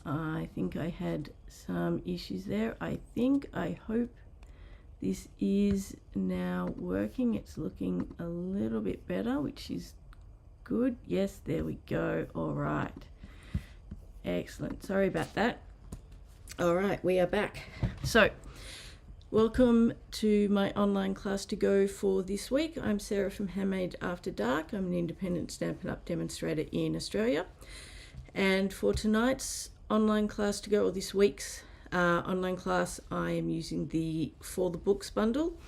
I think I had some issues there. I hope this is now working. It's looking a little bit better, which is good. Yes, there we go. All right. Excellent. Sorry about that. All right, we are back. So, welcome to my online class to go for this week. I'm Sarah from Handmade After Dark. I'm an independent Stampin' Up! Demonstrator in Australia. And for tonight's online class to go, or this week's online class, I am using the For the Books bundle.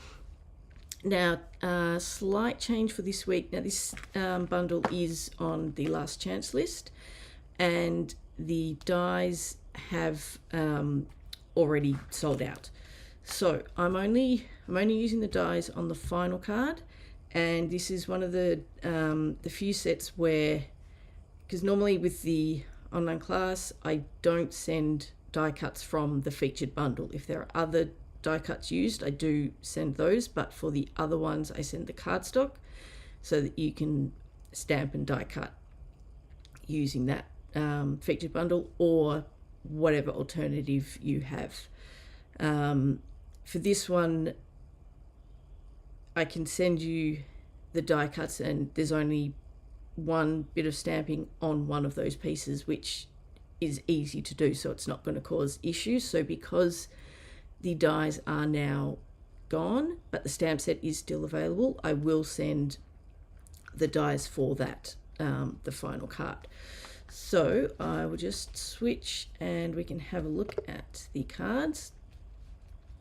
Now, slight change for this week. Now, this bundle is on the last chance list, and the dies have already sold out. So I'm only using the dies on the final card, and this is one of the few sets where, because normally with the online class I don't send die cuts from the featured bundle. If there are other die cuts used, I do send those, but for the other ones I send the cardstock so that you can stamp and die cut using that featured bundle or whatever alternative you have. For this one, I can send you the die cuts, and there's only one bit of stamping on one of those pieces, which is easy to do, so it's not going to cause issues. So because the dies are now gone, but the stamp set is still available, I will send the dies for that, the final card. So I will just switch and we can have a look at the cards.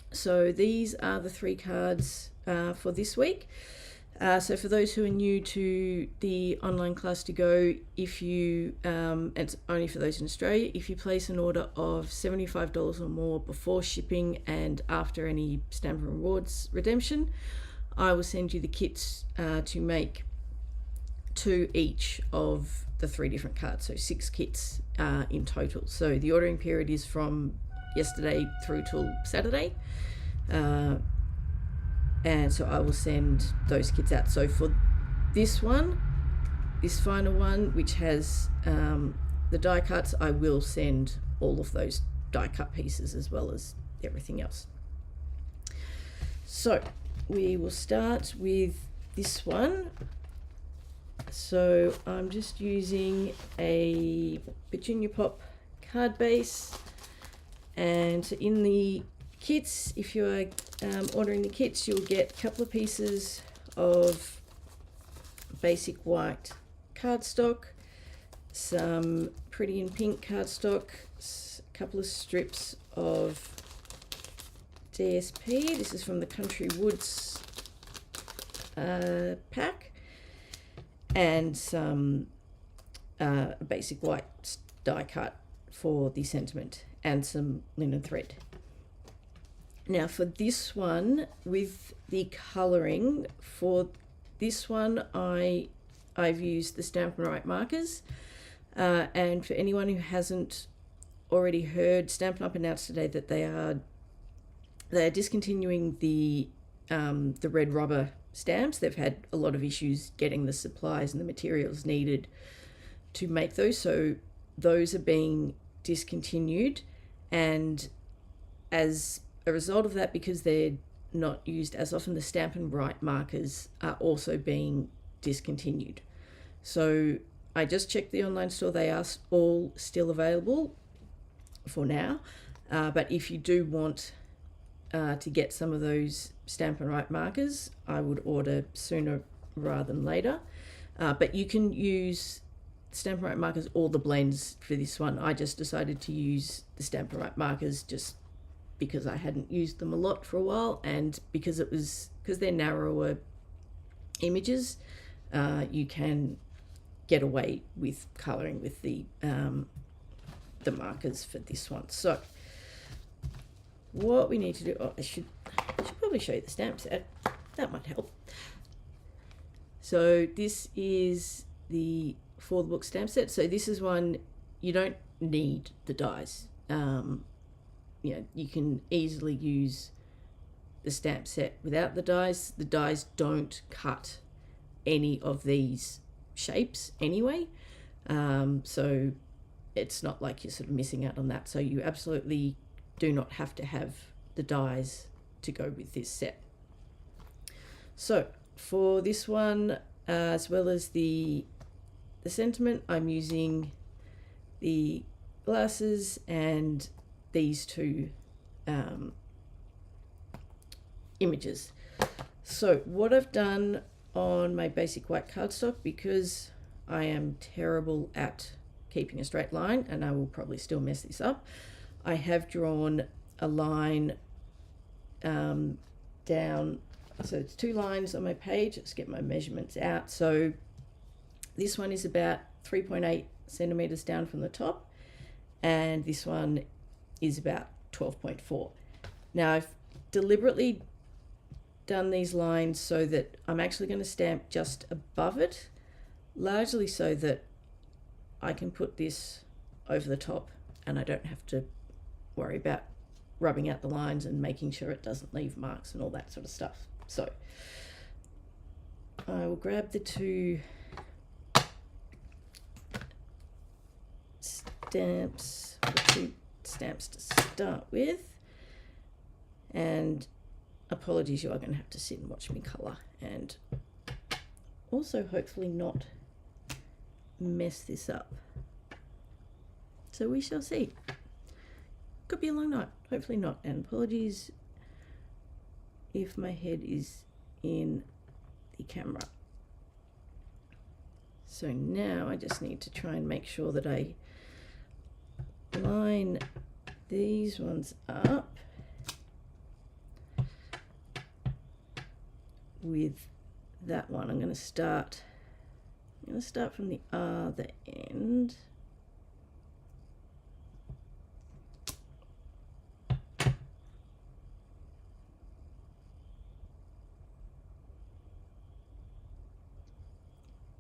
So these are the 3 cards for this week. So for those who are new to the online class to go, if you, and it's only for those in Australia, if you place an order of $75 or more before shipping and after any Stampin' Rewards redemption, I will send you the kits to make 2 each of the 3 different cards, so 6 kits in total. So the ordering period is from yesterday through till Saturday, and so I will send those kits out. So for this one, this final one, which has the die cuts, I will send all of those die cut pieces as well as everything else. So we will start with this one. So I'm just using a Petunia Pop card base, and in the kits, if you are ordering the kits, you'll get a couple of pieces of basic white cardstock, some pretty in pink cardstock, a couple of strips of DSP. This is from the Country Woods pack, and some basic white die cut for the sentiment, and some linen thread. Now for this one, with the colouring, for this one I've used the Stampin' Right markers, and for anyone who hasn't already heard, Stampin' Up! Announced today that they are discontinuing the red rubber stamps. They've had a lot of issues getting the supplies and the materials needed to make those, so those are being discontinued, and as a result of that, because they're not used as often, the Stampin' Right markers are also being discontinued. So I just checked the online store, they are all still available for now, but if you do want to get some of those Stampin' Right markers, I would order sooner rather than later. But you can use Stampin' Right markers or the blends for this one. I just decided to use the Stampin' Right markers just because I hadn't used them a lot for a while, and because they're narrower images, you can get away with colouring with the markers for this one. So what we need to do, I should probably show you the stamp set, that might help. So this is the For the Book stamp set. So this is one you don't need the dies. You can easily use the stamp set without the dies. The dies don't cut any of these shapes anyway, so it's not like you're sort of missing out on that. So you absolutely do not have to have the dies to go with this set. So for this one, as well as the sentiment, I'm using the glasses and these two images. So what I've done on my basic white cardstock, because I am terrible at keeping a straight line, and I will probably still mess this up, I have drawn a line down. So it's 2 lines on my page. Let's get my measurements out. So this one is about 3.8 centimeters down from the top, and this one is about 12.4. Now I've deliberately done these lines so that I'm actually going to stamp just above it, largely so that I can put this over the top and I don't have to worry about rubbing out the lines and making sure it doesn't leave marks and all that sort of stuff. So I will grab the 2 stamps, to start with, and apologies, you are going to have to sit and watch me colour and also hopefully not mess this up. So we shall see. Could be a long night, hopefully not, and apologies if my head is in the camera. So now I just need to try and make sure that I line these ones up with that one. I'm going to start from the other end.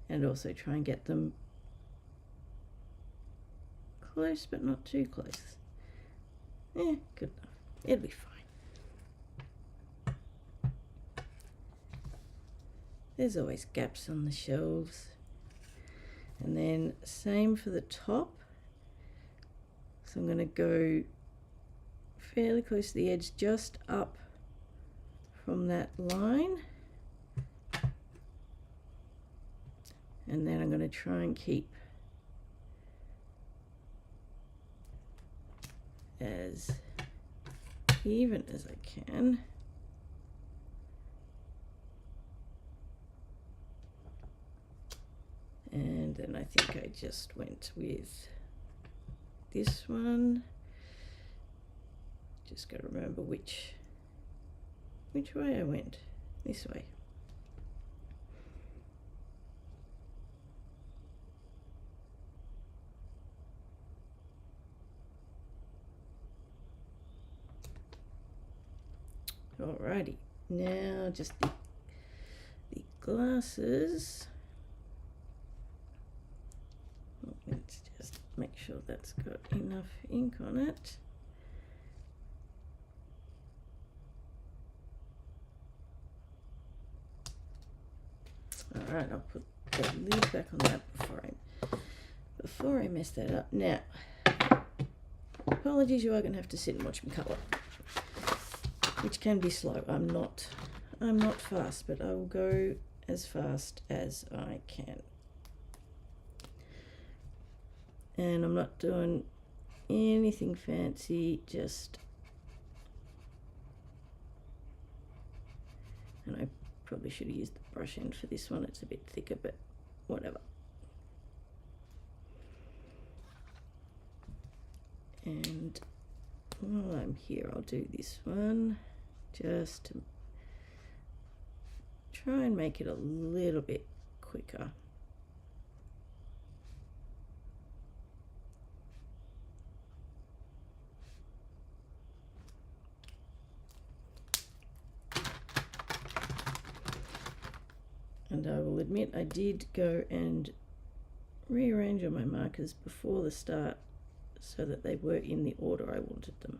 And also try and get them close, but not too close. Yeah, good enough. It'll be fine. There's always gaps on the shelves. And then same for the top. So I'm going to go fairly close to the edge, just up from that line. And then I'm going to try and keep as even as I can. And then I think I just went with this one. Just got to remember which way I went. This way. Alrighty, now just the glasses. Let's just make sure that's got enough ink on it. Alright, I'll put the lid back on that before I mess that up. Now, apologies, you are going to have to sit and watch me colour, which can be slow. I'm not fast, but I will go as fast as I can. And I'm not doing anything fancy, just, and I probably should have used the brush end for this one. It's a bit thicker, but whatever. And while I'm here, I'll do this one just to try and make it a little bit quicker. And I will admit I did go and rearrange all my markers before the start so that they were in the order I wanted them.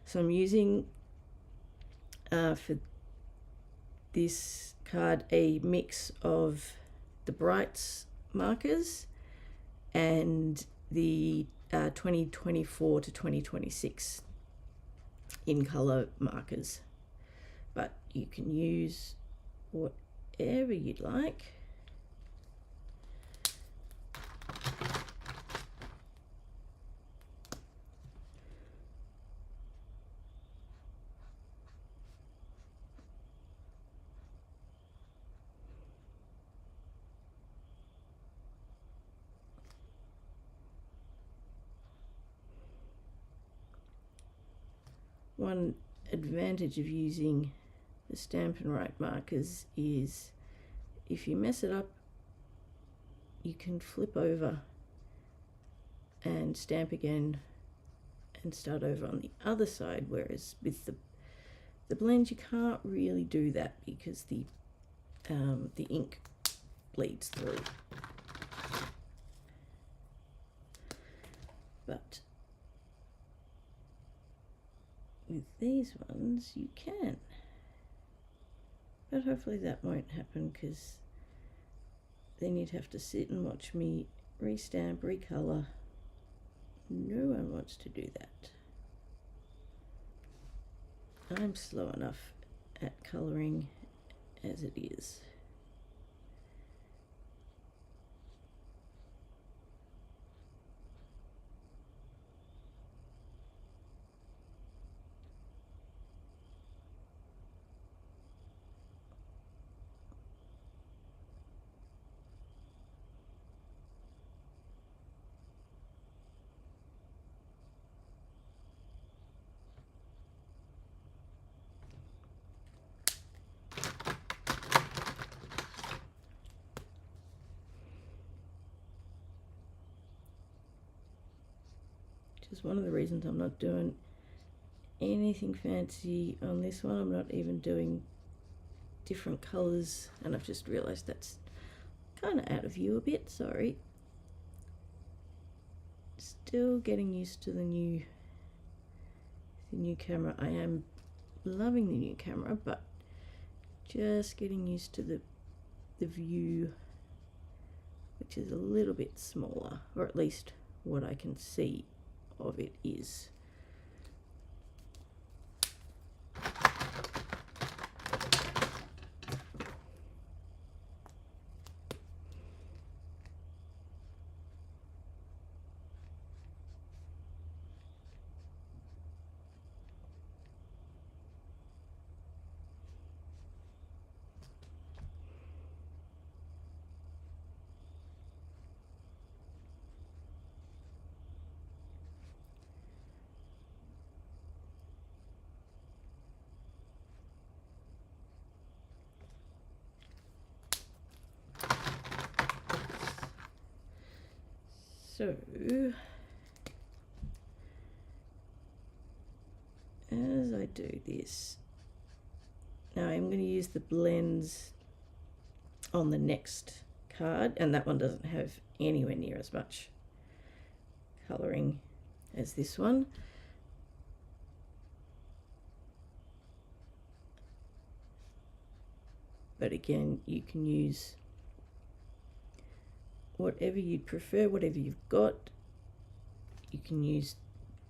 So I'm using for this card a mix of the Brights markers and the 2024 to 2026 in color markers, but you can use whatever you'd like. One advantage of using the Stampin' Right markers is if you mess it up, you can flip over and stamp again and start over on the other side, whereas with the blends you can't really do that because the ink bleeds through. But with these ones you can, but hopefully that won't happen, because then you'd have to sit and watch me restamp, recolor. No one wants to do that. I'm slow enough at colouring as it is. Which is one of the reasons I'm not doing anything fancy on this one. I'm not even doing different colours, and I've just realised that's kind of out of view a bit, sorry. Still getting used to the new camera. I am loving the new camera, but just getting used to the view, which is a little bit smaller, or at least what I can see of it is. So, as I do this, now I'm going to use the blends on the next card, and that one doesn't have anywhere near as much colouring as this one. But again, you can use whatever you'd prefer, whatever you've got. You can use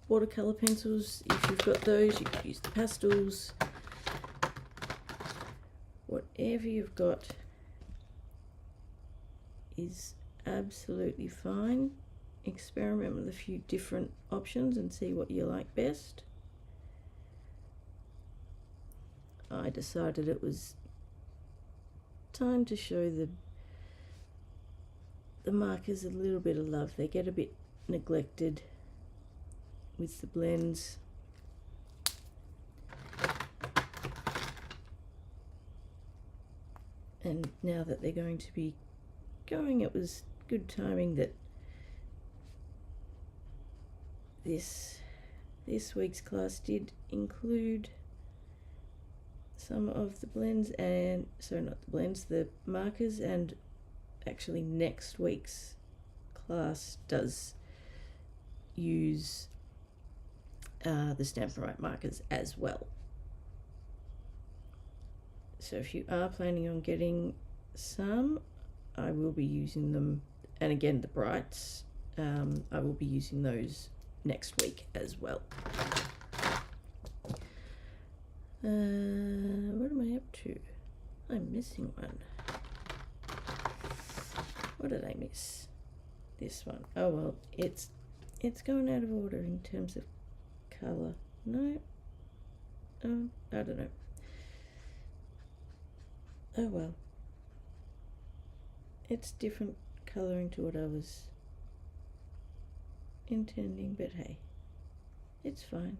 watercolour pencils if you've got those. You can use the pastels. Whatever you've got is absolutely fine. Experiment with a few different options and see what you like best. I decided it was time to show the markers a little bit of love. They get a bit neglected with the blends. And now that they're going to be going, it was good timing that this week's class did include some of the blends, and sorry, not the blends, the markers, and actually next week's class does use the Stampin' Right markers as well. So if you are planning on getting some, I will be using them, and again the brights I will be using those next week as well. What am I up to? I'm missing one. What did I miss? This one. Oh well, it's going out of order in terms of colour. No. Oh, I don't know. Oh well. It's different colouring to what I was intending, but hey, it's fine.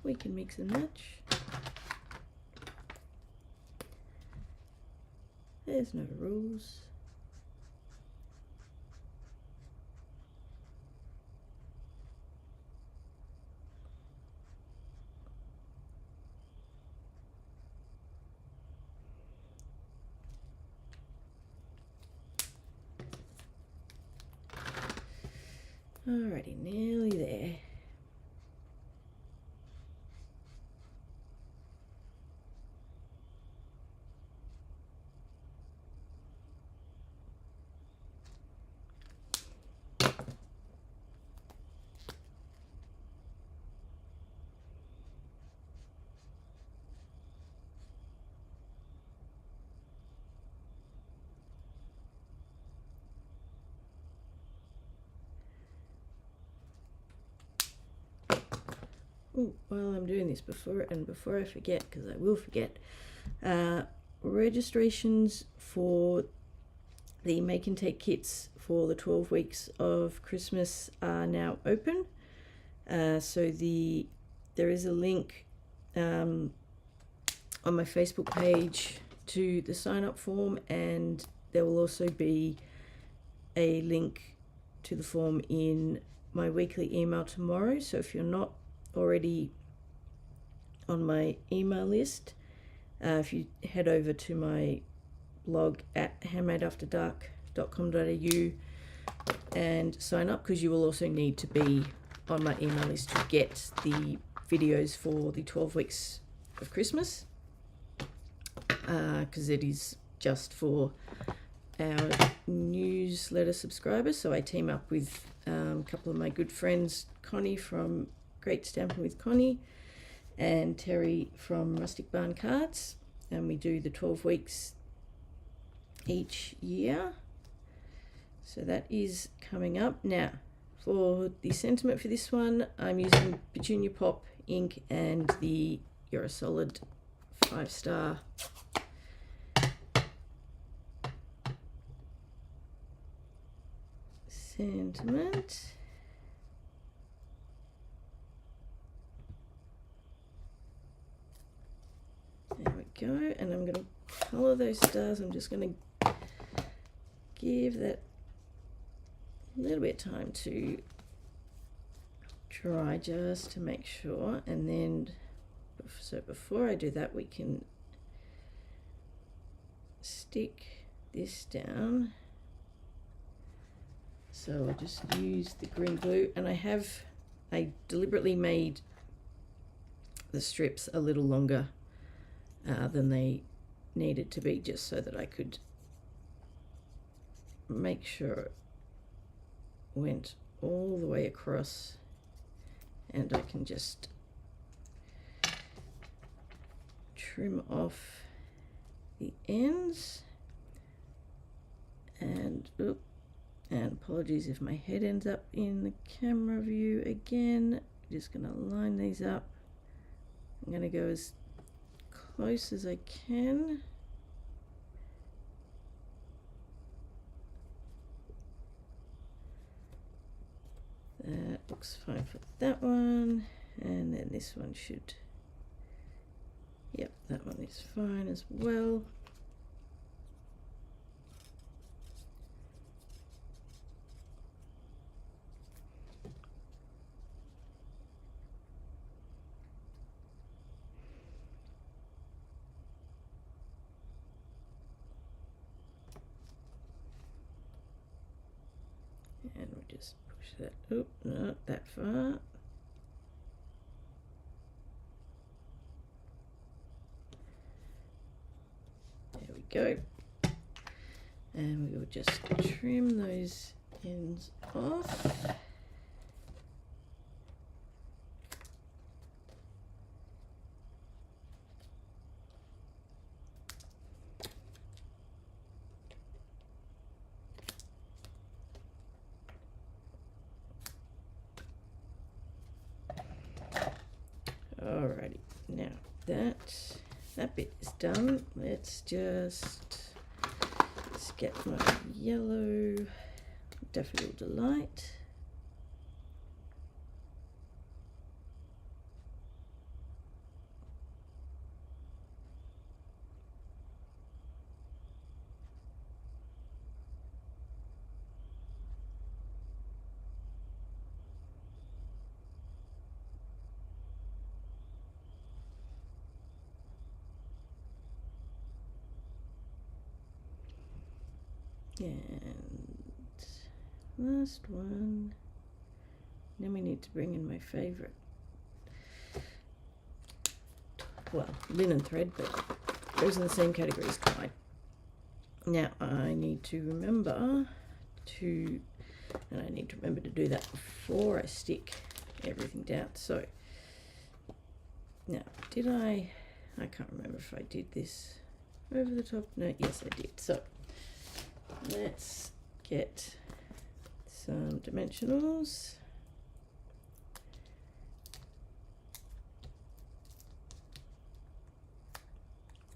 We can mix and match. There's no rules. Alrighty, nearly there. Ooh, while I'm doing this, before I forget, because I will forget, registrations for the Make and Take kits for the 12 weeks of Christmas are now open. So there is a link on my Facebook page to the sign up form, and there will also be a link to the form in my weekly email tomorrow. So if you're not already on my email list, if you head over to my blog at handmadeafterdark.com.au and sign up, because you will also need to be on my email list to get the videos for the 12 weeks of Christmas, because it is just for our newsletter subscribers. So I team up with a couple of my good friends, Connie from Great Stampin' with Connie and Terry from Rustic Barn Cards, and we do the 12 weeks each year. So that is coming up. Now, for the sentiment for this one, I'm using Petunia Pop ink and the You're a Solid 5-star sentiment. There we go, and I'm going to colour those stars. I'm just going to give that a little bit of time to dry, just to make sure. And then, so before I do that, we can stick this down. So I'll just use the green glue, and I deliberately made the strips a little longer than they needed to be, just so that I could make sure it went all the way across, and I can just trim off the ends. And apologies if my head ends up in the camera view again. Just going to line these up. I'm going to go as close as I can. That looks fine for that one, and then this one should, yep, that one is fine as well. And we'll just push that, oh, not that far. go. And we will just trim those ends off. Alrighty, now that bit is done. Let's get my yellow Daffodil Delight. And last one. Then we need to bring in my favorite, well, linen thread, but those in the same category as Kai. Now I need to remember to do that before I stick everything down. So now, I can't remember if I did this over the top. No, yes I did. So let's get some dimensionals.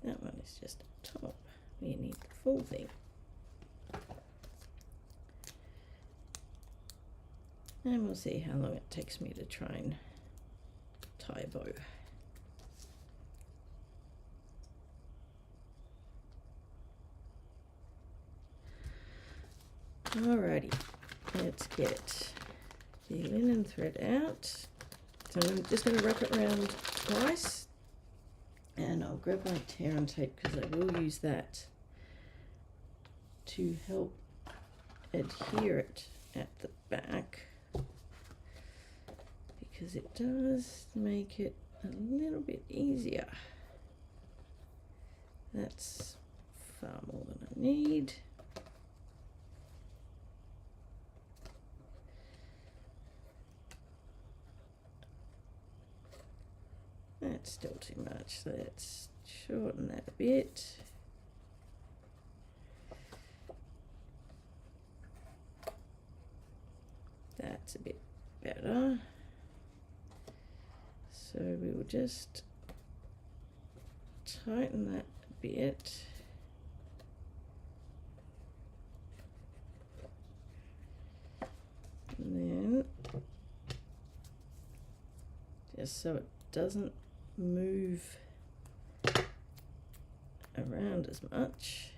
That one is just a top. We need the full thing. And we'll see how long it takes me to try and tie a bow. Alrighty, let's get the linen thread out. So I'm just going to wrap it around twice, and I'll grab my tear and tape because I will use that to help adhere it at the back, because it does make it a little bit easier. That's far more than I need. That's still too much. Let's shorten that a bit. That's a bit better. So we will just tighten that a bit. And then, just so it doesn't move around as much,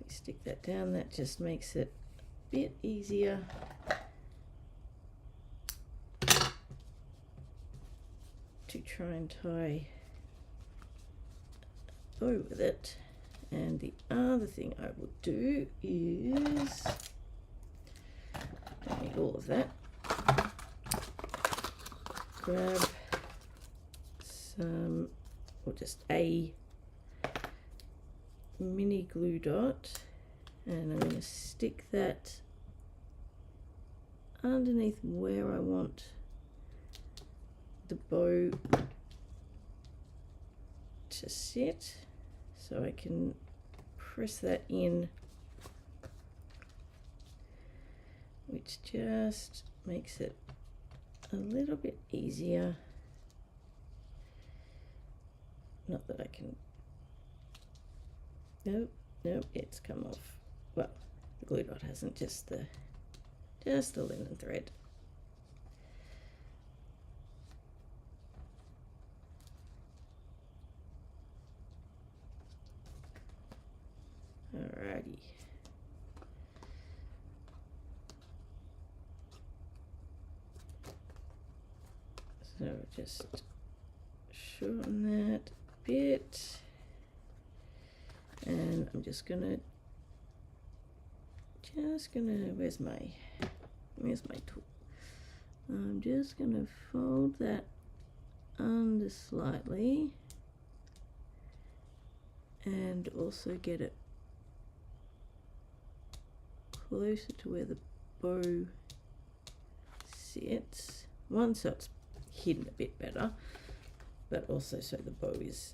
we stick that down. That just makes it a bit easier to try and tie a bow with it. And the other thing I will do is, don't need all of that, grab some, or just a mini glue dot, and I'm going to stick that underneath where I want the bow to sit, so I can press that in, which just makes it a little bit easier. Not that I can, nope, it's come off. Well, the glue dot hasn't, just the linen thread. Alrighty. So just shorten that a bit, and I'm just gonna, where's my tool? I'm just going to fold that under slightly and also get it closer to where the bow sits. One, so it's hidden a bit better, but also so the bow is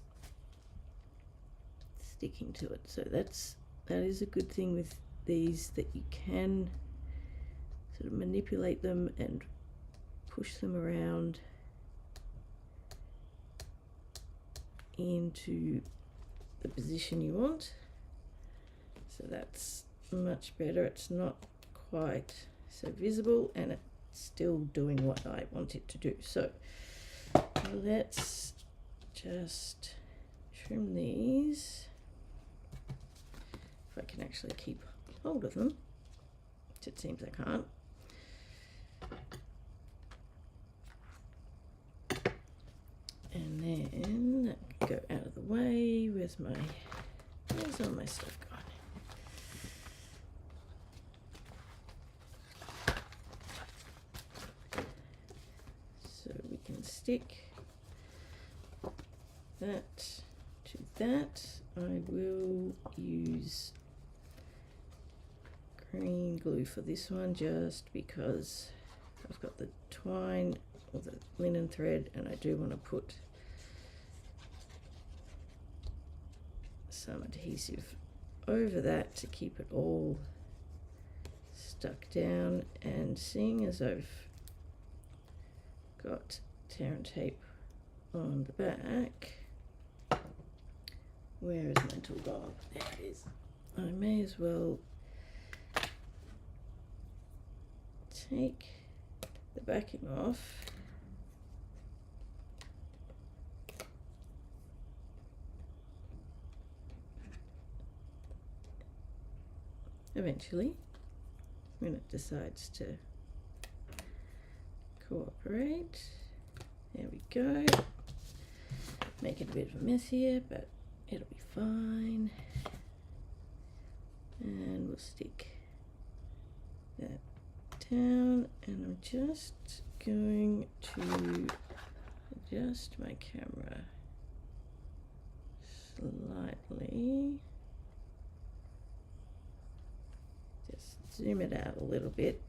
sticking to it. So that is a good thing with these, that you can sort of manipulate them and push them around into the position you want. So that's much better. It's not quite so visible and it's still doing what I want it to do. So let's just trim these, if I can actually keep hold of them, which it seems I can't. And then go out of the way. Where's all my stuff gone? So we can stick that to that. I will use green glue for this one just because I've got the twine or the linen thread and I do want to put some adhesive over that to keep it all stuck down. And seeing as I've got tear and tape on the back, where is my tool gone? There it is. I may as well take the backing off eventually when it decides to cooperate. There we go. Make it a bit of a mess here, but it'll be fine. And we'll stick that down, and I'm just going to adjust my camera slightly. Just zoom it out a little bit.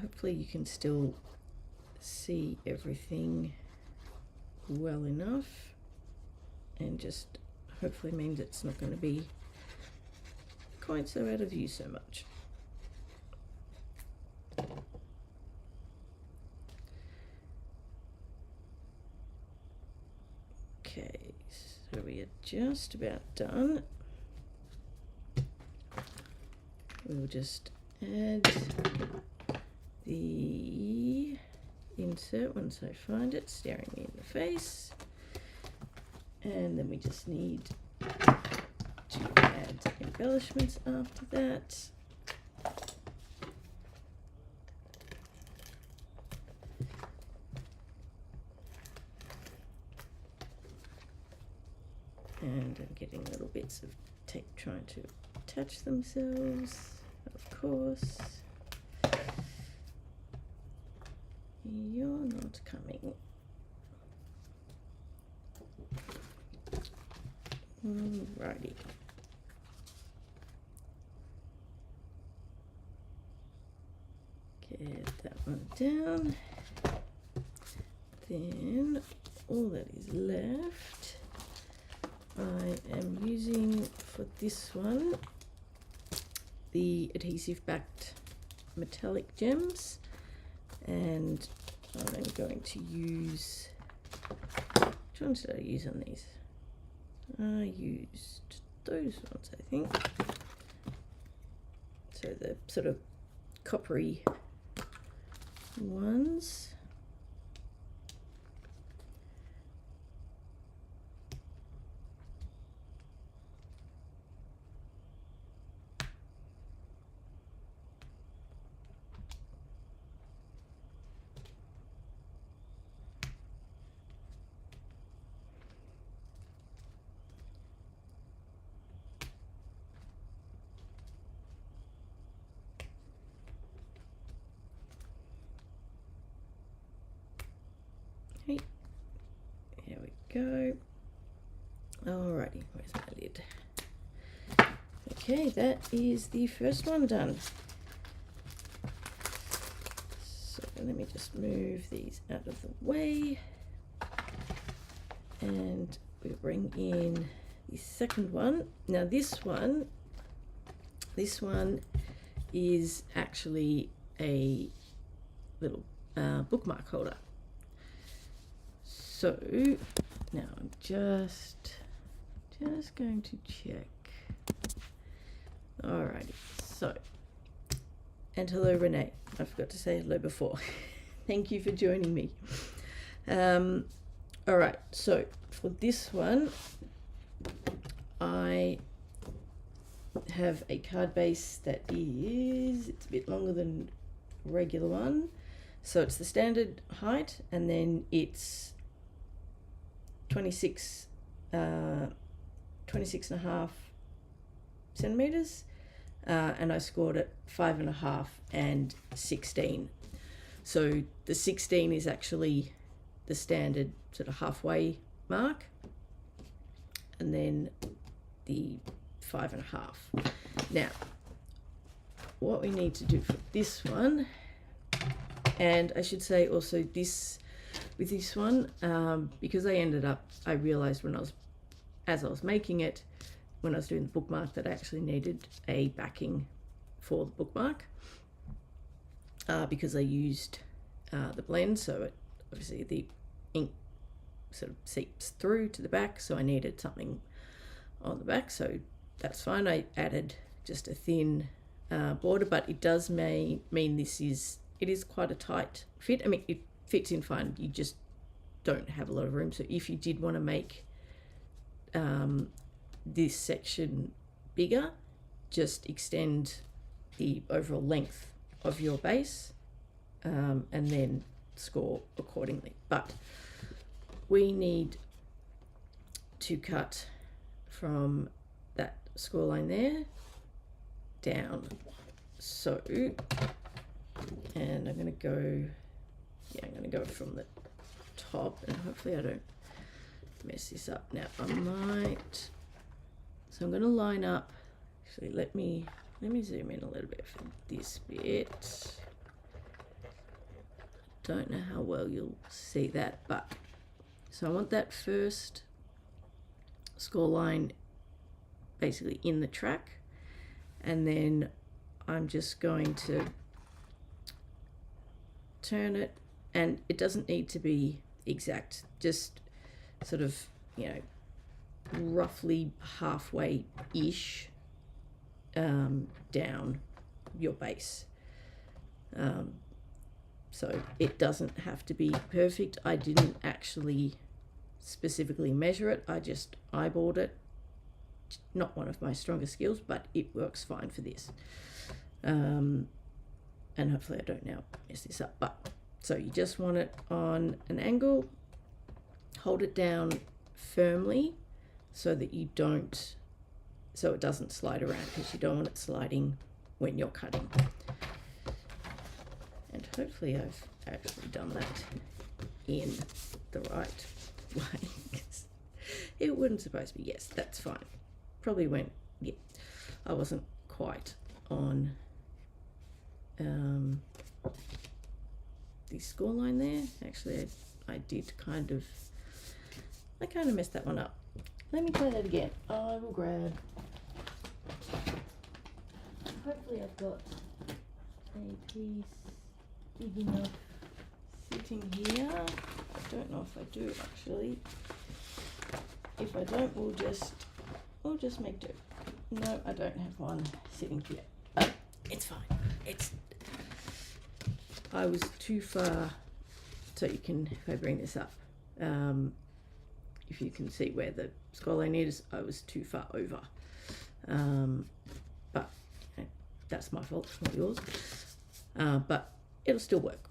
Hopefully you can still see everything well enough, and just hopefully means it's not going to be quite so out of view so much. Okay, so we are just about done. We'll just add the insert once I find it, staring me in the face. And then we just need to add embellishments after that. And I'm getting little bits of tape trying to attach themselves, of course. You're not coming. Alrighty. Get that one down. Then all that is left, I am using for this one the adhesive backed metallic gems, and I'm going to use, which ones did I use on these? I used those ones, I think. So the sort of coppery ones. go. Alrighty, where's my lid? Okay, that is the first one done. So let me just move these out of the way. And we bring in the second one. Now this one is actually a little bookmark holder. So now I'm just going to check. Alrighty, so, and hello Renee, I forgot to say hello before. Thank you for joining me. Alright, so for this one, I have a card base that it's a bit longer than regular one. So it's the standard height, and then it's 26 and a half centimeters, and I scored it 5.5 and 16. So the 16 is actually the standard sort of halfway mark, and then the 5.5. Now, what we need to do for this one, and I should say also this, with this one, because I realized as I was making it, when I was doing the bookmark, that I actually needed a backing for the bookmark, because I used the blend, so obviously the ink sort of seeps through to the back, so I needed something on the back, so that's fine. I added just a thin border, but it does mean it is quite a tight fit. I mean, it fits in fine, you just don't have a lot of room. So if you did want to make this section bigger, just extend the overall length of your base, and then score accordingly. But we need to cut from that score line there down. So, and I'm going to go from the top, and hopefully I don't mess this up. Now I might, so I'm going to line up, actually let me zoom in a little bit for this bit. Don't know how well you'll see that, but so I want that first score line basically in the track, and then I'm just going to turn it, and it doesn't need to be exact, just sort of, you know, roughly halfway ish down your base. So it doesn't have to be perfect. I didn't actually specifically measure it, I just eyeballed it. Not one of my strongest skills, but it works fine for this. And hopefully I don't now mess this up. But so you just want it on an angle, hold it down firmly so that it doesn't slide around, because you don't want it sliding when you're cutting. And hopefully I've actually done that in the right way. It wouldn't suppose to be, yes, that's fine. Probably went, yeah, I wasn't quite on the score line there. Actually, I kind of messed that one up. Let me try that again. I will grab, hopefully I've got a piece big enough sitting here. I don't know if I do actually. If I don't, we'll just make do. No, I don't have one sitting here. But it's fine. I was too far, so you can, if I bring this up, if you can see where the score line is, I was too far over. But you know, that's my fault, not yours. But it'll still work.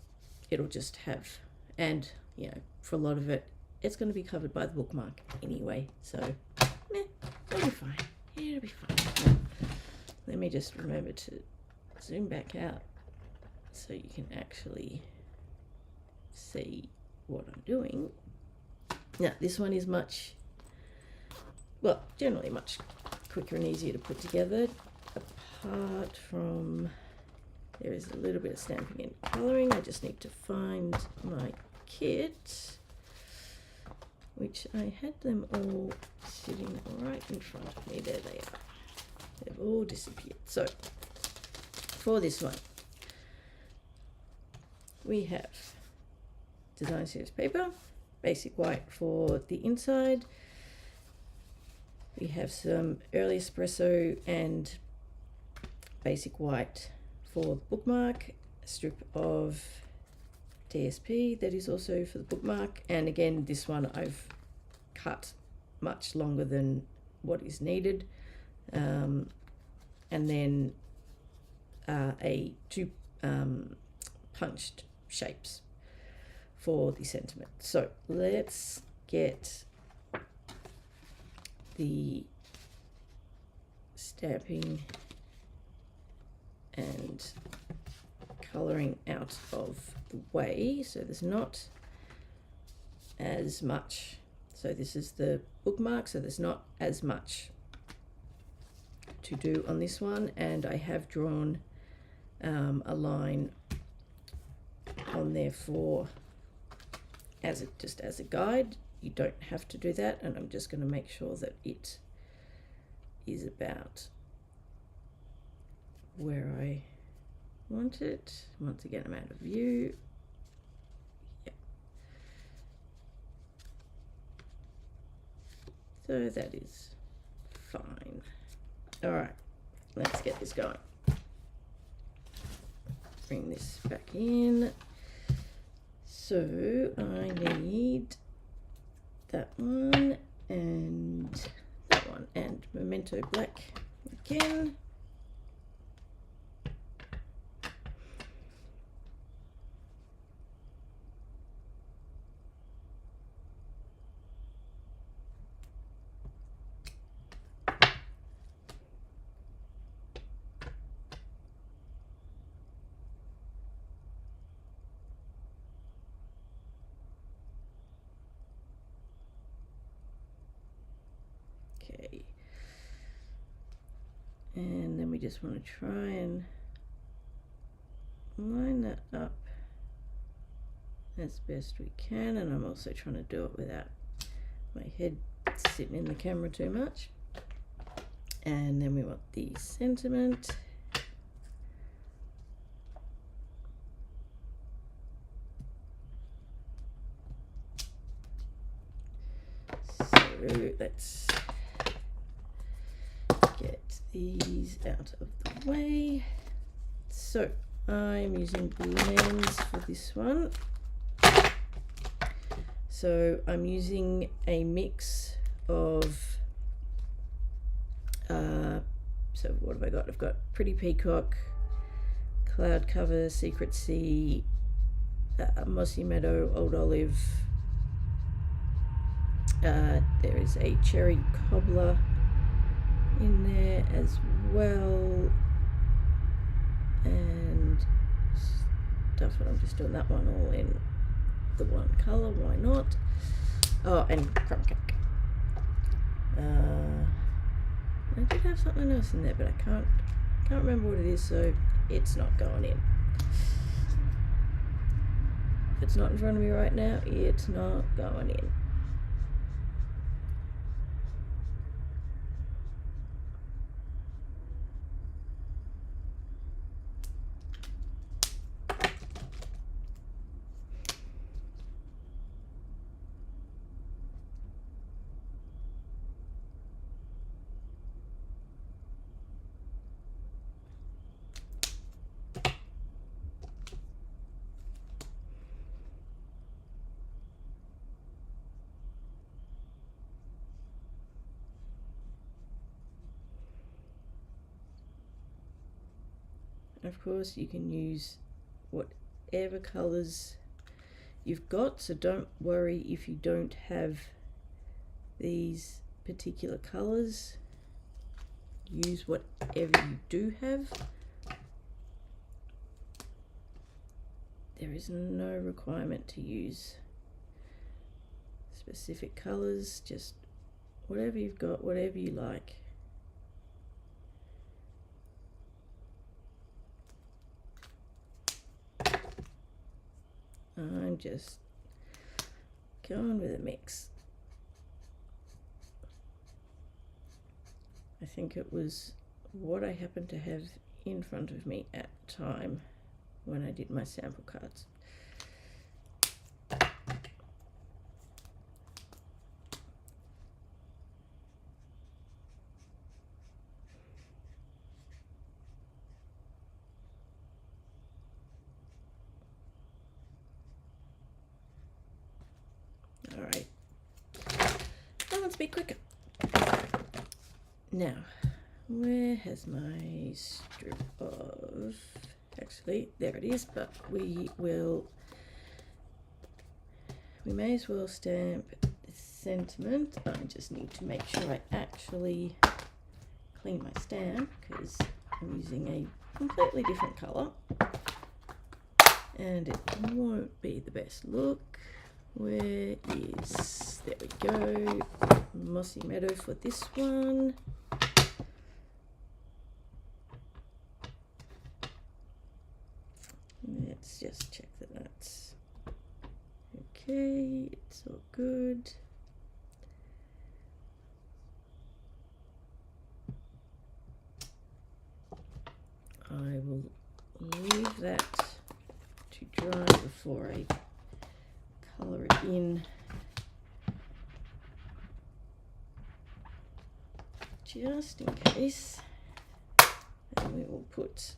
It'll just have, and you know, for a lot of it, it's going to be covered by the bookmark anyway, so it'll be fine. It'll be fine. Now, let me just remember to zoom back out so you can actually see what I'm doing. Now this one is generally much quicker and easier to put together, apart from there is a little bit of stamping and colouring. I just need to find my kit, which I had them all sitting right in front of me. There they are. They've all disappeared. So for this one, we have Design Series paper, basic white for the inside. We have some early espresso and basic white for the bookmark, a strip of DSP that is also for the bookmark, and again this one I've cut much longer than what is needed, and then two punched shapes for the sentiment. So let's get the stamping and colouring out of the way, so there's not as much. So this is the bookmark, so there's not as much to do on this one, and I have drawn a line on there for just as a guide. You don't have to do that, and I'm just going to make sure that it is about where I want it. Once again, I'm out of view. Yeah. So that is fine. All right, let's get this going. Bring this back in. So I need that one and that one, and Memento Black again. Okay, and then we just want to try and line that up as best we can, and I'm also trying to do it without my head sitting in the camera too much. And then we want the sentiment. So let's get these out of the way. So I'm using blends for this one. So I'm using a mix of so what have I got? I've got Pretty Peacock, Cloud Cover, Secret Sea, Mossy Meadow, Old Olive. There is a Cherry Cobbler in there as well, and stuff. I'm just doing that one all in the one colour. Why not? Oh, and Crumb Cake. I did have something else in there, but I can't remember what it is, so it's not going in. If it's not in front of me right now, it's not going in. Of course, you can use whatever colours you've got, so don't worry if you don't have these particular colours. Use whatever you do have. There is no requirement to use specific colours, just whatever you've got, whatever you like. I'm just going with a mix. I think it was what I happened to have in front of me at the time when I did my sample cards. All right, now let's be quicker. Now, where has my strip of, actually, there it is, but we may as well stamp the sentiment. I just need to make sure I actually clean my stamp because I'm using a completely different colour and it won't be the best look. Where is, there we go, Mossy Meadow for this one. Let's just check that that's okay, it's all good. I will leave that to dry before I colour it in. Just in case. And we will put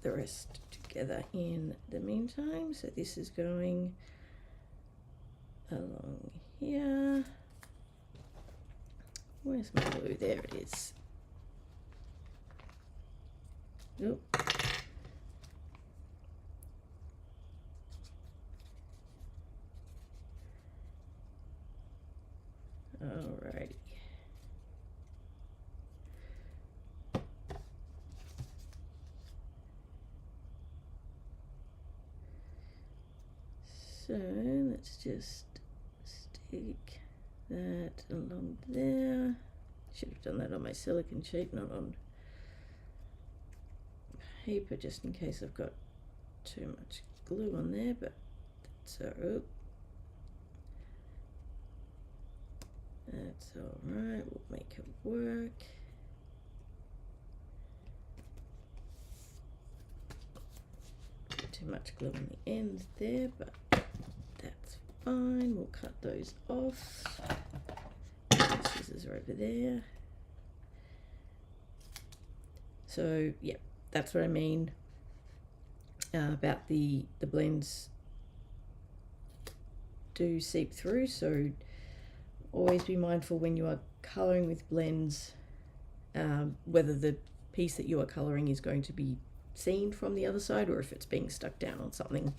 the rest together in the meantime. So this is going along here. Where's my blue? There it is. Oop. Alrighty. So let's just stick that along there. Should have done that on my silicone sheet, not on paper, just in case I've got too much glue on there, but that's alright. That's alright, we'll make it work. Too much glue on the ends there, but that's fine. We'll cut those off. The scissors are over there. So yeah, that's what I mean about the blends do seep through. So always be mindful when you are colouring with blends, whether the piece that you are colouring is going to be seen from the other side or if it's being stuck down on something.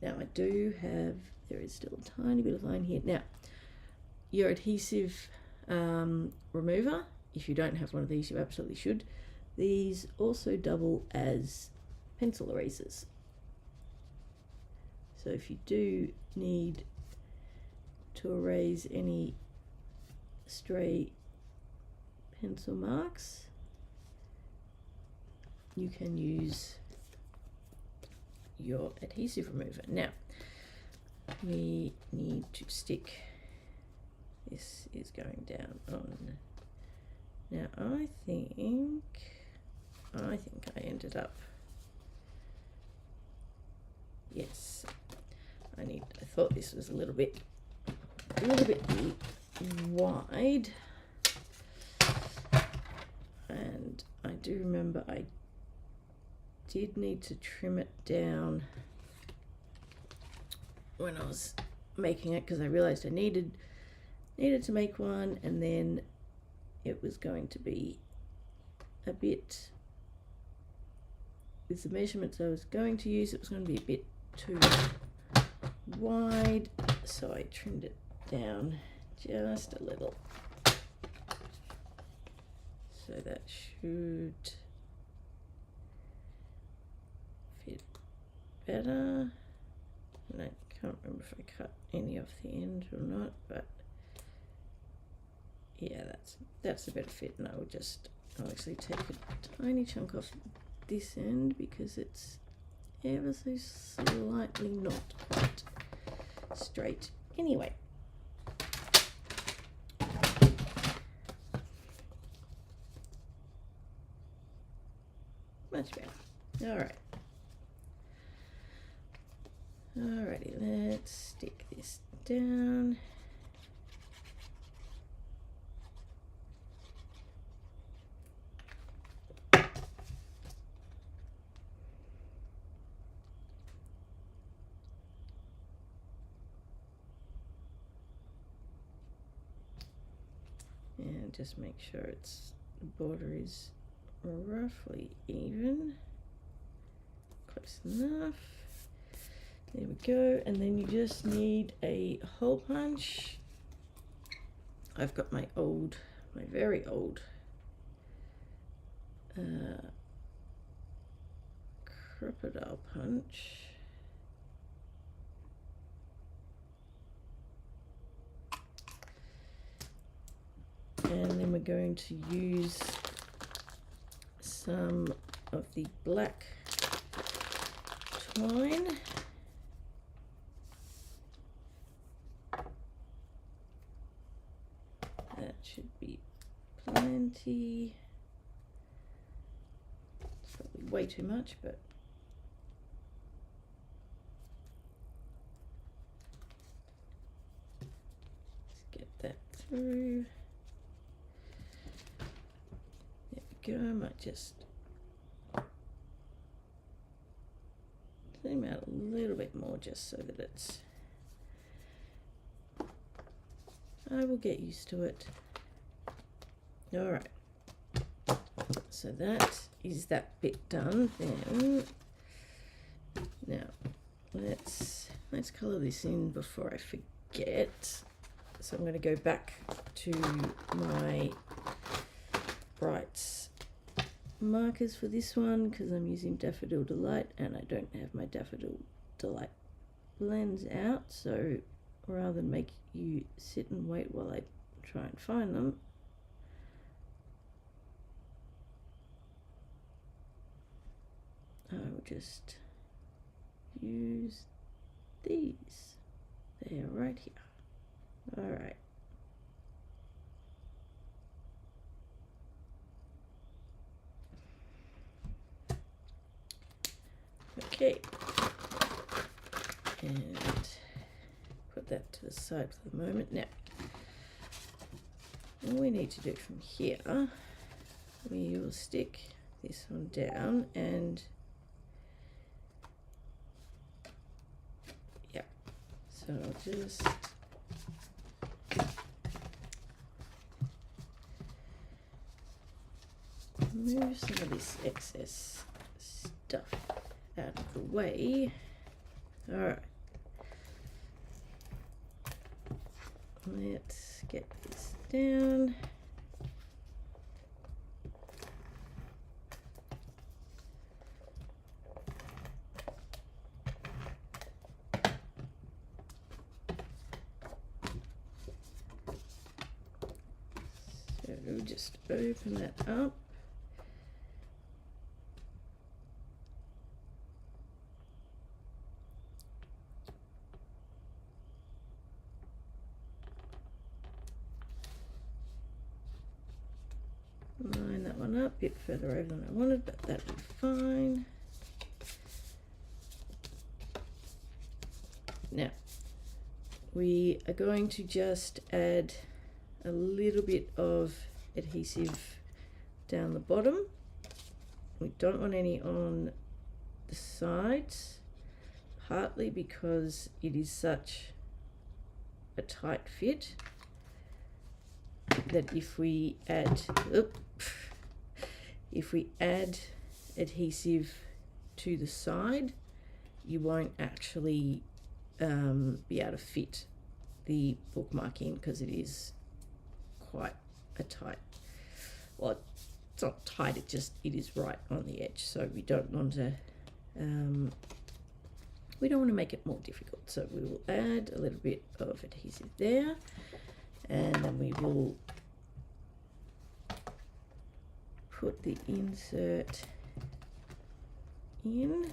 Now I do have, there is still a tiny bit of line here. Now your adhesive remover, if you don't have one of these, you absolutely should. These also double as pencil erasers. So if you do need to erase any stray pencil marks, you can use your adhesive remover. Now we need to stick, this is going down on. Now I think I ended up, yes, I thought this was a little bit wide, and I do remember I did need to trim it down when I was making it, because I realized I needed to make one, and then it was going to be a bit, with the measurements I was going to use, it was going to be a bit too wide, so I trimmed it down just a little. So that should fit better. And I Can't remember if I cut any off the end or not, but yeah, that's a better fit, and I'll actually take a tiny chunk off this end because it's ever so slightly not quite straight. Anyway, much better. All right. Alrighty, let's stick this down. And just make sure the border is roughly even. Close enough. There we go, and then you just need a hole punch. I've got my very old crocodile punch. And then we're going to use some of the black twine. That should be plenty. It's probably way too much, but let's get that through. There we go. I might just zoom out a little bit more just so that it's, I will get used to it. All right, so that is that bit done. Then now let's color this in before I forget. So I'm going to go back to my brights markers for this one because I'm using Daffodil Delight and I don't have my Daffodil Delight blends out, so rather than make you sit and wait while I try and find them, I will just use these. They are right here. All right. Okay. And put that to the side for the moment. Now, all we need to do from here, we will stick this one down and yeah, so I'll just move some of this excess stuff out of the way. All right, let's get this down. So just open that up. Line that one up a bit further over than I wanted, but that'll be fine. Now, we are going to just add a little bit of adhesive down the bottom. We don't want any on the sides, partly because it is such a tight fit that if we add adhesive to the side, you won't actually be able to fit the bookmark in because it is quite a tight, well, it's not tight, it is right on the edge, so we don't want to We don't want to make it more difficult, so we will add a little bit of adhesive there, and then we will put the insert in.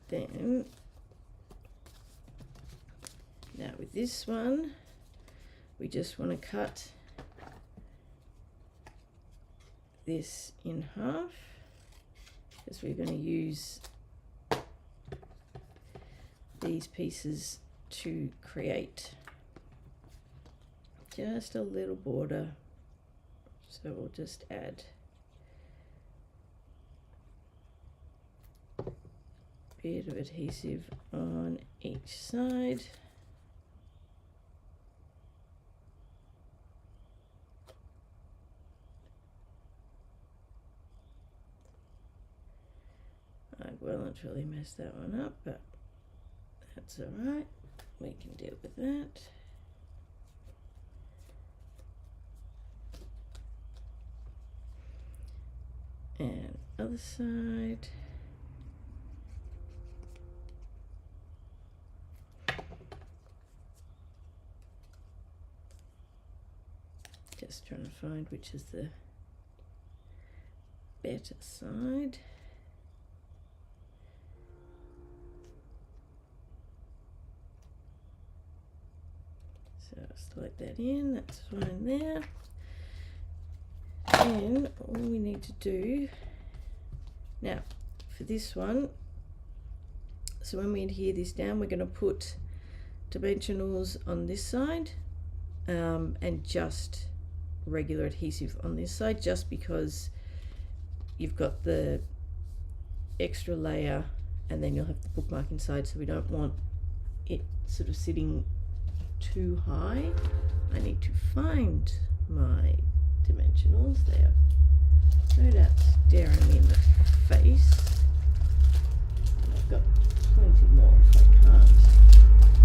Then now with this one, we just want to cut this in half, because we're going to use these pieces to create just a little border. So we'll just add bit of adhesive on each side. I well and truly messed that one up, but that's all right. We can deal with that. And other side. Just trying to find which is the better side. So slide that in, that's fine there. And all we need to do now for this one, so when we adhere this down, we're going to put dimensionals on this side and just regular adhesive on this side, just because you've got the extra layer and then you'll have the bookmark inside, so we don't want it sort of sitting too high. I need to find my dimensionals there. No doubt staring me in the face. And I've got plenty more if I can't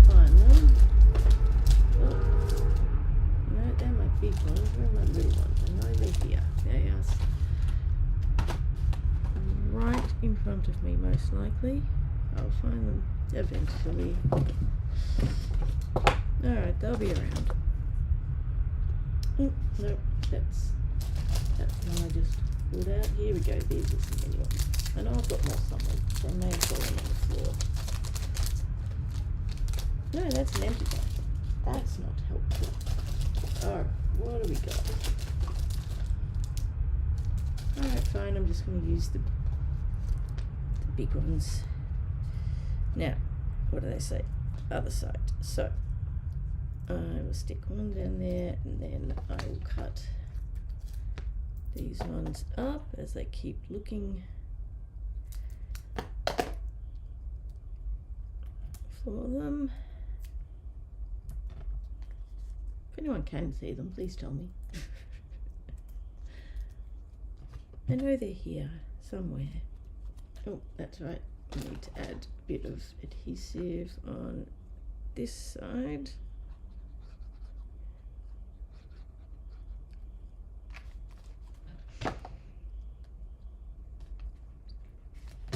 find them. Oh. No, they're my big ones. Where are my little ones? I know they're here. They are right in front of me, most likely. I'll find them eventually. Alright, they'll be around. Oh, no, that's one I just pulled out. Here we go, these are some mini ones. I know I've got more somewhere. They may have fallen on the floor. No, that's an empty one. That's not helpful. Alright, what do we got? Alright, fine, I'm just going to use the big ones. Now, what do they say? Other side. So, I will stick one down there, and then I will cut these ones up as they keep looking for them. If anyone can see them, please tell me. I know they're here somewhere. Oh, that's right. I need to add a bit of adhesive on this side.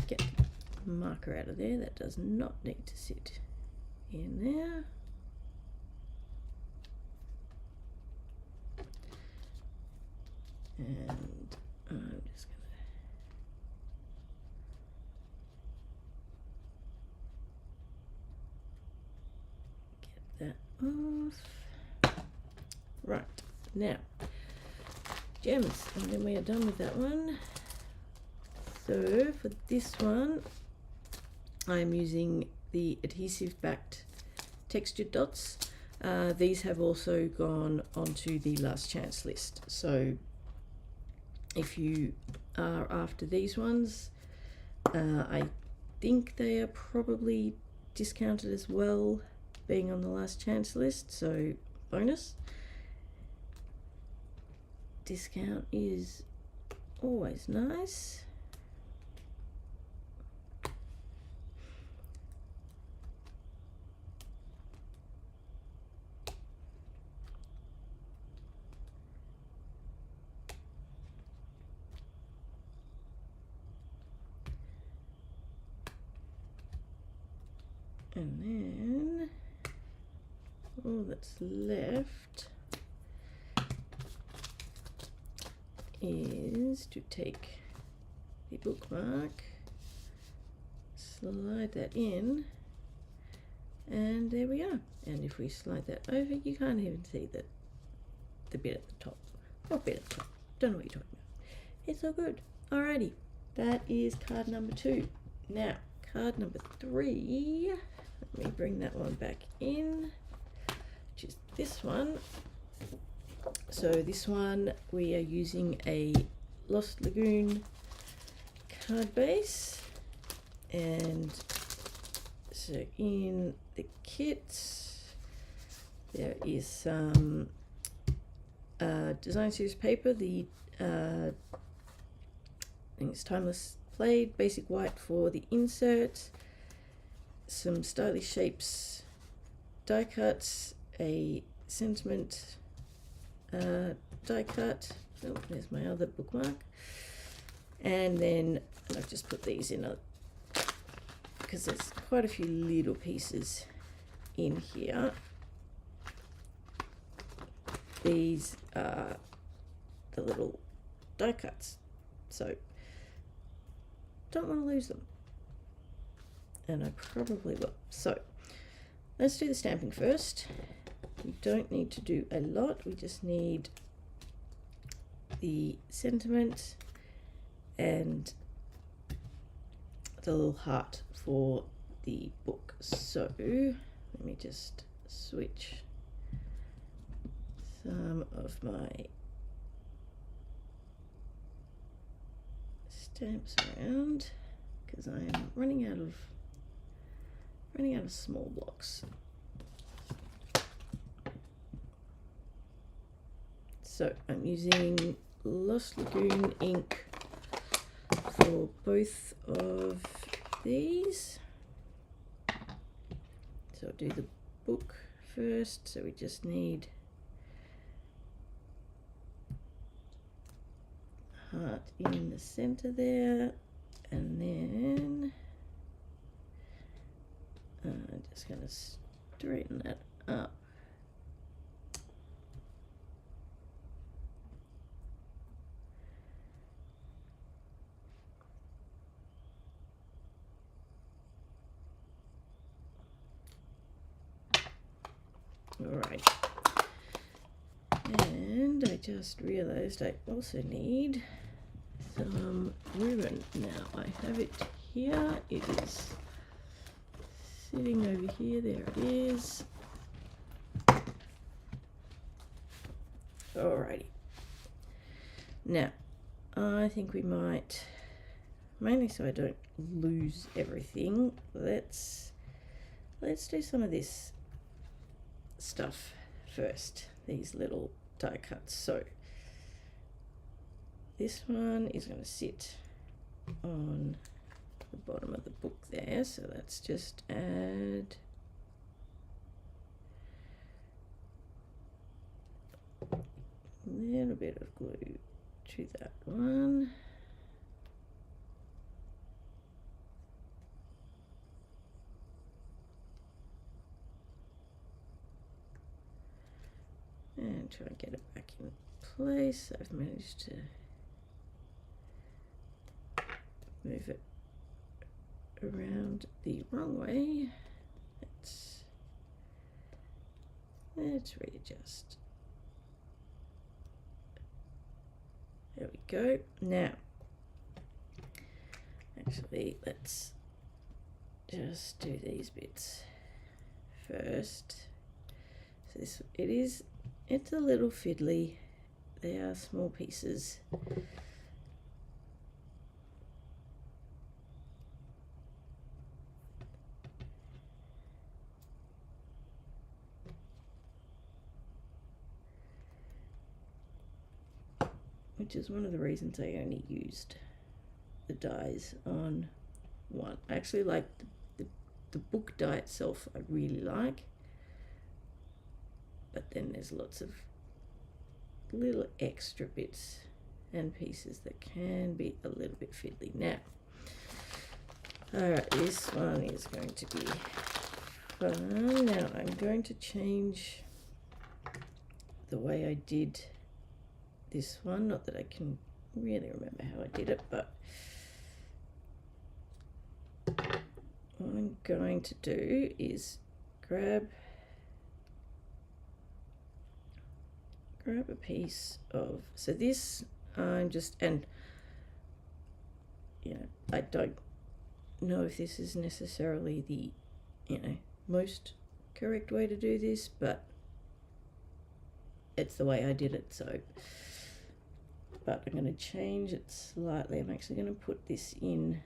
Get the marker out of there. That does not need to sit in there. And I'm just going to get that off. Right, now gems, and then we are done with that one. So for this one, I'm using the adhesive backed textured dots. These have also gone onto the last chance list. So if you are after these ones, I think they are probably discounted as well. being on the last chance list, so bonus. Discount is always nice. And then all that's left is to take the bookmark, slide that in, and there we go. And if we slide that over, you can't even see the bit at the top. What bit at the top? Don't know what you're talking about. It's all good. Alrighty, that is card number 2. Now, card number 3. Let me bring that one back in, which is this one. So this one, we are using a Lost Lagoon card base, and so in the kit there is some design series paper. The I think it's Timeless Plaid, basic white for the insert, some stylish shapes die cuts, a sentiment die cut. Oh, there's my other bookmark. And then I've just put these in because there's quite a few little pieces in here. These are the little die cuts, so don't want to lose them. And I probably will. So let's do the stamping first. We don't need to do a lot. We just need the sentiment and the little heart for the book. So let me just switch some of my stamps around because I am running out of small blocks. So I'm using Lost Lagoon ink for both of these. So I'll do the book first. So we just need heart in the center there, and then I'm just going to straighten that up. Alright, and I just realized I also need some ribbon. Now I have it here. It is sitting over here. There it is. Alrighty. Now I think we might, mainly so I don't lose everything, let's do some of this stuff first, these little die cuts. So this one is going to sit on the bottom of the book there, so let's just add a little bit of glue to that one. And try and get it back in place. I've managed to move it around the wrong way. Let's readjust. There we go. Now, actually, let's just do these bits first. So this, it's a little fiddly. They are small pieces. which is one of the reasons I only used the dies on one. I actually like the book die itself, I really like, but then there's lots of little extra bits and pieces that can be a little bit fiddly. Now, alright, this one is going to be fun. Now I'm going to change the way I did this one, not that I can really remember how I did it, but what I'm going to do is grab a piece of, so this I'm just, and you know, I don't know if this is necessarily the, you know, most correct way to do this, but it's the way I did it. So, but I'm going to change it slightly. I'm actually going to put this in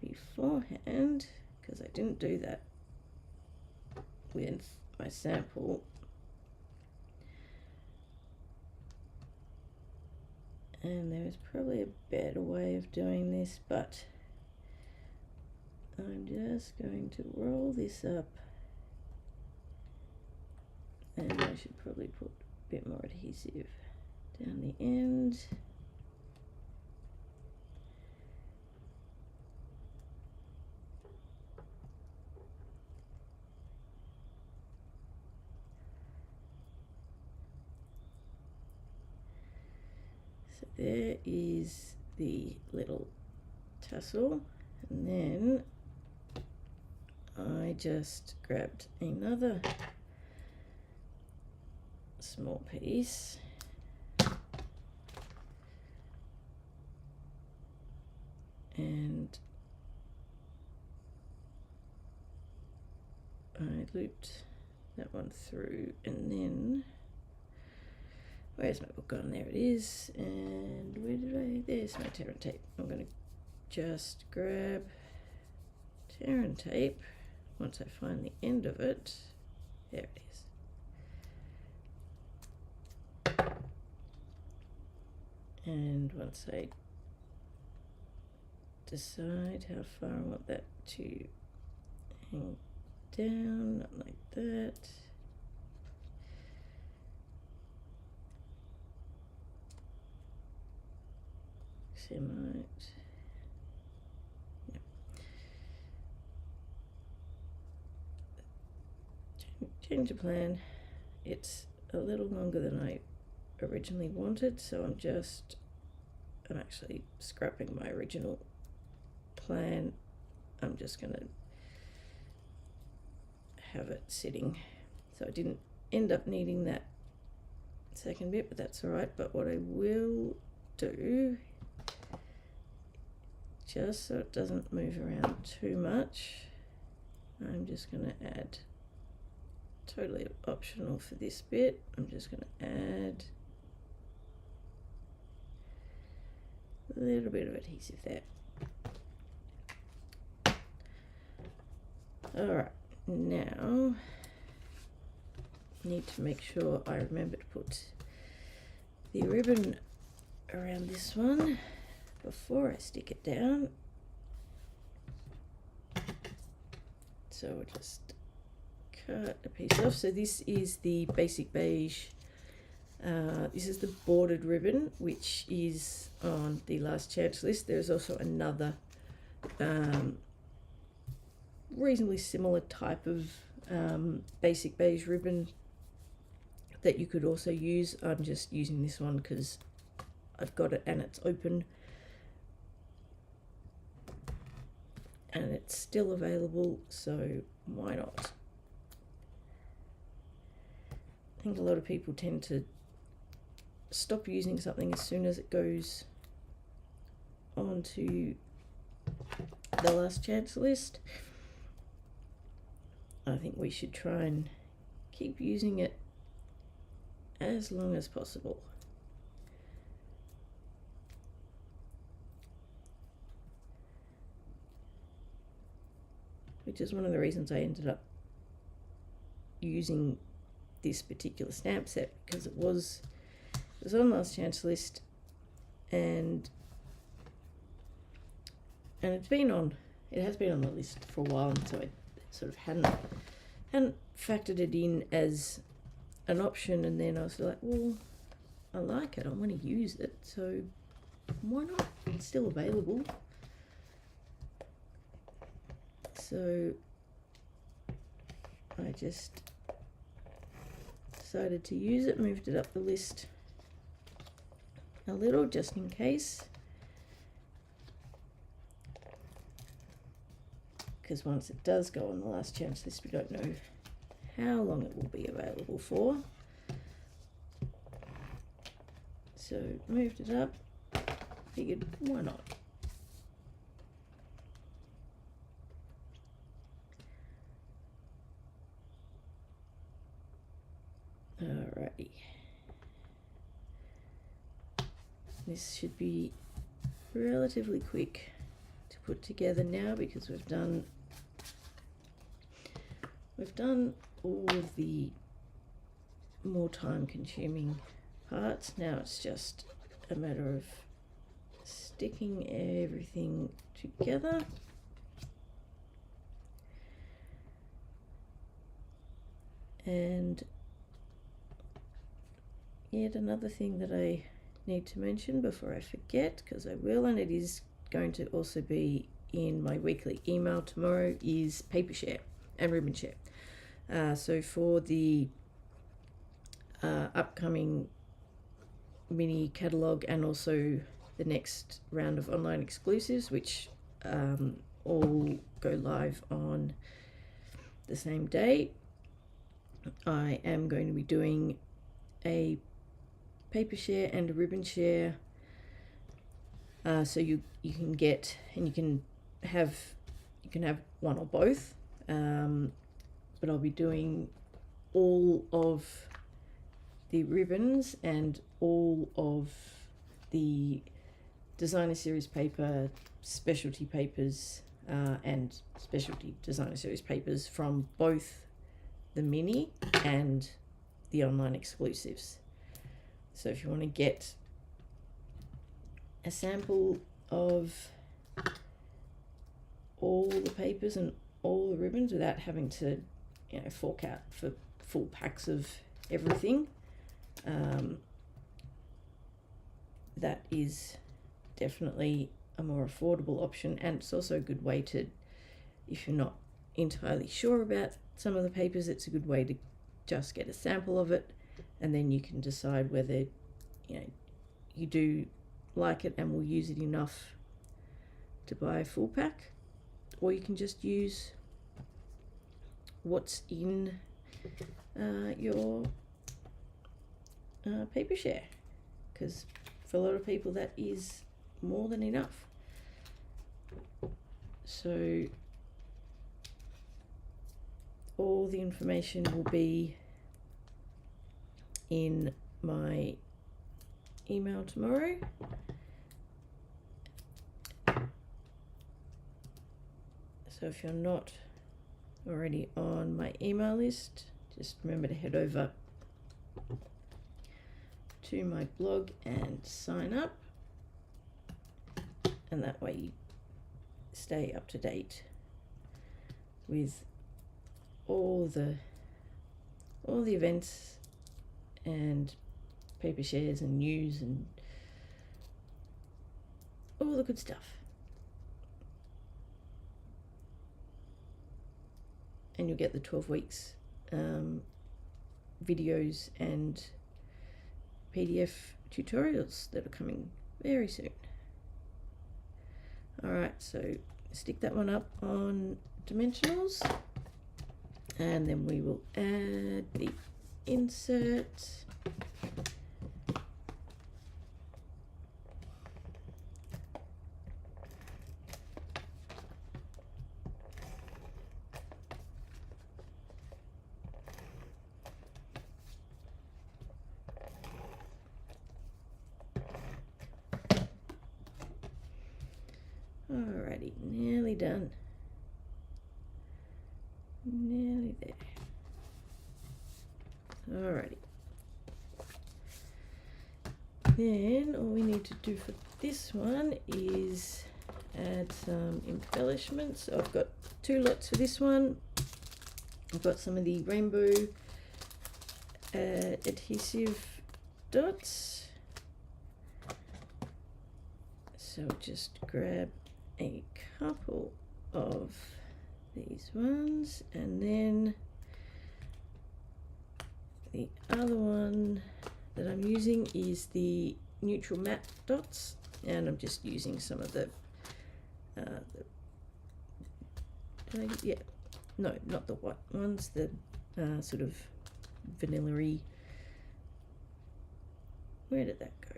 beforehand because I didn't do that with my sample. And there is probably a better way of doing this, but I'm just going to roll this up, and I should probably put a bit more adhesive down the end. So there is the little tassel, and then I just grabbed another small piece and I looped that one through, and then where's my book gone? There it is. And where did I, there's my tear and tape. I'm going to just grab tear and tape once I find the end of it. There it is. And once I decide how far I want that to hang down, not like that. See, I might, yeah. Change the plan. It's a little longer than I originally wanted, so I'm actually scrapping my original plan. I'm just going to have it sitting, so I didn't end up needing that second bit, but that's all right. But what I will do, just so it doesn't move around too much, I'm just going to add, totally optional for this bit, I'm just going to add a little bit of adhesive there. Alright, now need to make sure I remember to put the ribbon around this one before I stick it down. So we'll just cut a piece off. So this is the basic beige. This is the bordered ribbon, which is on the last chance list. There's also another reasonably similar type of basic beige ribbon that you could also use. I'm just using this one because I've got it and it's open and it's still available, so why not? I think a lot of people tend to stop using something as soon as it goes onto the last chance list. I think we should try and keep using it as long as possible. Which is one of the reasons I ended up using this particular stamp set, because it was on last chance list and it has been on the list for a while, and so I sort of hadn't factored it in as an option, and then I was like, well, I like it, I want to use it, so why not? It's still available. So I just decided to use it, moved it up the list a little just in case, because once it does go on the last chance list, we don't know how long it will be available for. So moved it up, figured why not. Alrighty. This should be relatively quick to put together now, because we've done all of the more time consuming parts. Now it's just a matter of sticking everything together. And yet another thing that I need to mention before I forget, because I will, and it is going to also be in my weekly email tomorrow, is Papershare and Ribbonshare. So for the upcoming mini catalogue, and also the next round of online exclusives, which all go live on the same day, I am going to be doing a Papershare and a Ribbonshare, so you can get, and you can have one or both, but I'll be doing all of the ribbons and all of the designer series paper, specialty papers, and specialty designer series papers from both the mini and the online exclusives. So if you want to get a sample of all the papers and all the ribbons without having to, fork out for full packs of everything, that is definitely a more affordable option, and it's also a good way to, if you're not entirely sure about some of the papers, it's a good way to just get a sample of it, and then you can decide whether you do like it and will use it enough to buy a full pack, or you can just use what's in your Papershare, because for a lot of people that is more than enough. So all the information will be in my email tomorrow. So if you're not already on my email list, just remember to head over to my blog and sign up, and that way you stay up to date with all the events and paper shares and news and all the good stuff. And you'll get the 12 weeks videos and PDF tutorials that are coming very soon. Alright, so stick that one up on Dimensionals, and then we will add the insert. Alrighty, nearly done. Nearly there. Alrighty. then all we need to do for this one is add some embellishments. So I've got 2 lots for this one. I've got some of the rainbow adhesive dots. So just grab a couple of these ones, and then the other one that I'm using is the neutral matte dots, and I'm just using some of the yeah, no, not the white ones, the sort of vanilla-y. Where did that go?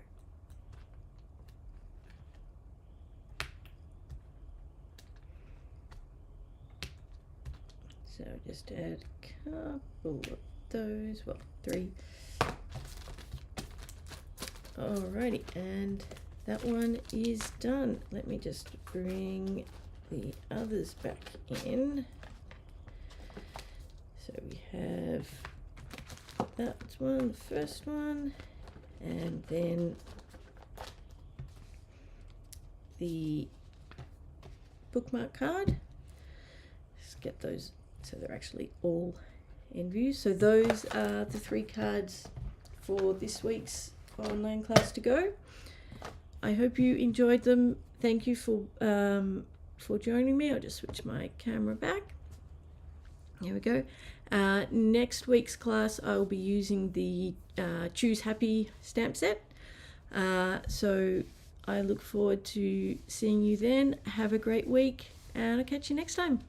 So just add a couple of those, well, 3. Alrighty, and that one is done. Let me just bring the others back in. So we have that one, the first one, and then the bookmark card. Let's get those so they're actually all in view. So those are the 3 cards for this week's online class to go. I hope you enjoyed them. Thank you for joining me. I'll just switch my camera back. There we go. Next week's class I'll be using the Choose Happy stamp set. So I look forward to seeing you then. Have a great week, and I'll catch you next time.